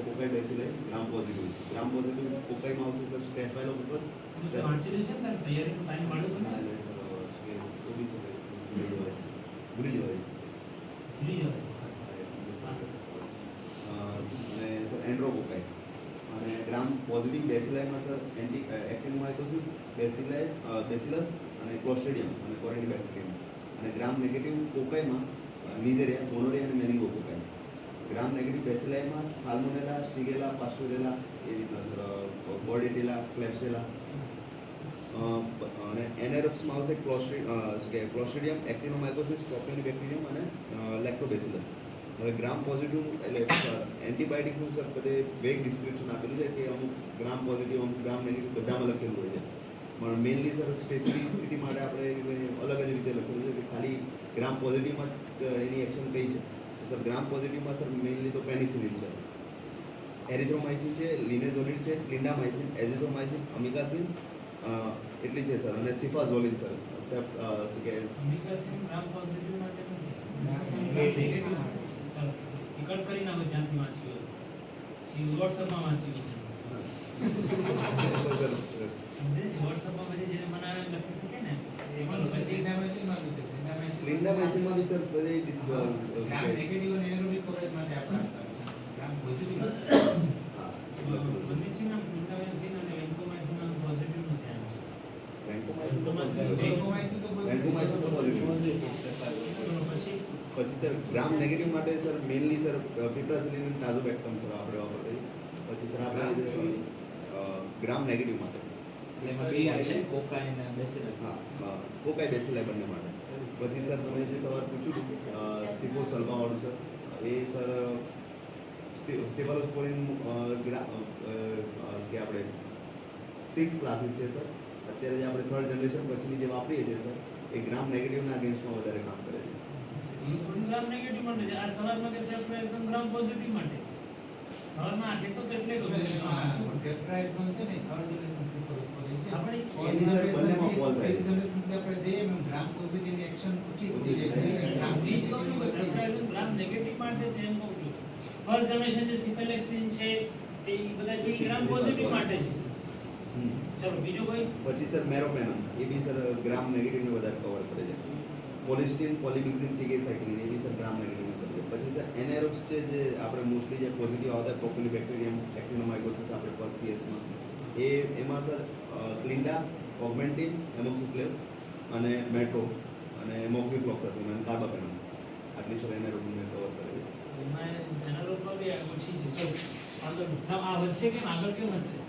કોકાઈ બેસિલાઈ ગ્રામ positive છે. ગ્રામ positive કોકાઈમાં આવશે sir state wise focus વાંચેલું છે ને તૈયારીનો ટાઈમ મળ્યો તો ને ભૂલી જવાય અને સર એન્ડ્રોકોકાઈ અને ગ્રામ પોઝિટિવ બેસિલાઈમાં સર એક્ટિનોમાઇકોસિસ બેસિલસ અને ક્લોસ્ટ્રીડિયમ અને કોરિનેબેક્ટેરિયમ અને ગ્રામ નેગેટિવ કોકાઈમાં નિઝેરિયા ગોનોરિયા અને મેનિંગોકોકાઈ. ગ્રામ નેગેટિવ બેસિલાઈમાં સાલ્મોનેલા શિગેલા પાસ્ટોરેલા એ રીતના સર બોર્ડેટેલા ક્લેપ્સેલા અને એનેરોપ્સમાં આવશે ક્લોસ્ટ્રીડિયમ એક્ટિનોમાઇકોસિસ પ્રોપિયોનિબેક્ટેરિયમ અને લેક્ટોબેસિલસ. હવે ગ્રામ પોઝિટિવ એટલે એન્ટીબાયોટિક્સનું સર બધે વેગ ડિસ્ક્રિપ્શન આપેલું છે કે અમુક ગ્રામ પોઝિટિવ અમુક ગ્રામ નેગેટિવ બધામાં લખેલું હોય છે, પણ મેઇનલી સર સ્પેસિફિસિટી માટે આપણે અલગ જ રીતે લખેલું છે કે ખાલી ગ્રામ પોઝિટિવમાં જ એની એક્શન કઈ છે. સર ગ્રામ પોઝિટિવમાં સર મેઇનલી તો પેનિસિલિન છે, એરિથ્રોમાઇસિન છે, લિનેઝોલિડ છે, ક્લિન્ડામાઇસિન, એઝિથ્રોમાઇસિન, અમિકાસિન એટલી છે સર અને સિફાઝોલિન સર. શું કે અમિકાસિન ગ્રામ પોઝિટિવ માટે નેગેટિવ માટે ચાલો ટિકટ કરીને આપણે જાણથી વાંચ્યું હશે એ વોટ્સઅપમાં વાંચ્યું હશે વોટ્સઅપમાં પછી જેને બનાવે લખી શકે ને પછી ક્લિન્ડામાઇસિનમાં બી સર બધે ગ્રામ નેગેટિવ અને એરોબિક કવરેજ માટે આપણે ગ્રામ પોઝિટિવ બંને છે ને ક્લિન્ડામાઇસિન અને વેન્કોમાઇસિન અને પોઝિટિવ નું ધ્યાન છે. વેન્કોમાઇસિન વેન્કોમાઇસિન તો પોઝિટિવ પછી સર ગ્રામ નેગેટિવ માટે સર મેઇનલી સર પિપ્રાસિલિન અને ટાઝોબેક્ટમ સર આપણે વાપરીએ. પછી સર આપણે ગ્રામ નેગેટિવ માટે કોકાઈન અને બેસિલસ હા કોકાઈ બેસિલાઈ બંને માટે. પછી સર તમે જે સવાલ પૂછ્યું સિપો સલ્ફાવાળું સર એ સર સેફાલોસ્પોરિન કે આપણે 6 ક્લાસીસ છે સર. અત્યારે જે આપણે થર્ડ જનરેશન પછીની જે વાપરીએ છીએ સર એ ગ્રામ નેગેટિવના અગેન્સ્ટમાં વધારે કામ કરે છે. ગ્રામ નેગેટિવ માટે છે. આ સવારમાં કે સેપ્રાઇઝન ગ્રામ પોઝિટિવ માટે સવારમાં આ કેતો તો એટલે સેપ્રાઇઝન છે ને થર્ડ જનરેશન સિમ્પોસ્પોરિન છે આપણે એની સર બંનેમાં ફોલ થાય છે. જનરેશન આપણે જઈએ એમ ગ્રામ પોઝિટિવ ની એક્શન ઓછી છે ગ્રામ બીજ કહું છું સેપ્રાઇઝન ગ્રામ નેગેટિવ માટે છે એમ કહું છું. ફર્સ્ટ જનરેશન જે સિફેલેક્સિન છે તે બધા છે એ ગ્રામ પોઝિટિવ માટે છે. ચલો બીજો કોઈ પછી સર મેરોપેનમ એ બી સર ગ્રામ નેગેટિવને વધારે કવર કરે છે. પોલિસ્ટીન પોલિમિક્સિન ટીકેસાઇક્લિન એ બી સર ગ્રામ નેગેટિવને કરે છે. પછી સર એનેરોબ્સ છે જે આપણે મોસ્ટલી જે પોઝિટિવ આવતા પ્રોપિયોનિબેક્ટેરિયમ એક્ટિનોમાઇકોસિસ આપણે ફર્સ્ટ સીએસમાં એમાં સર ક્લિન્ડા ઓગમેન્ટિન એમોક્સિક્લેવ અને મેટ્રો અને મોક્સિફ્લોક્સાસિન અને કાર્બાપેનમ આટલી સર એનેરોબ્સને કવર કરે છે. એમાં એનારોબમાં બી ઓછી છે. ચલો આગળ આ વધશે કે આગળ કેમ વધશે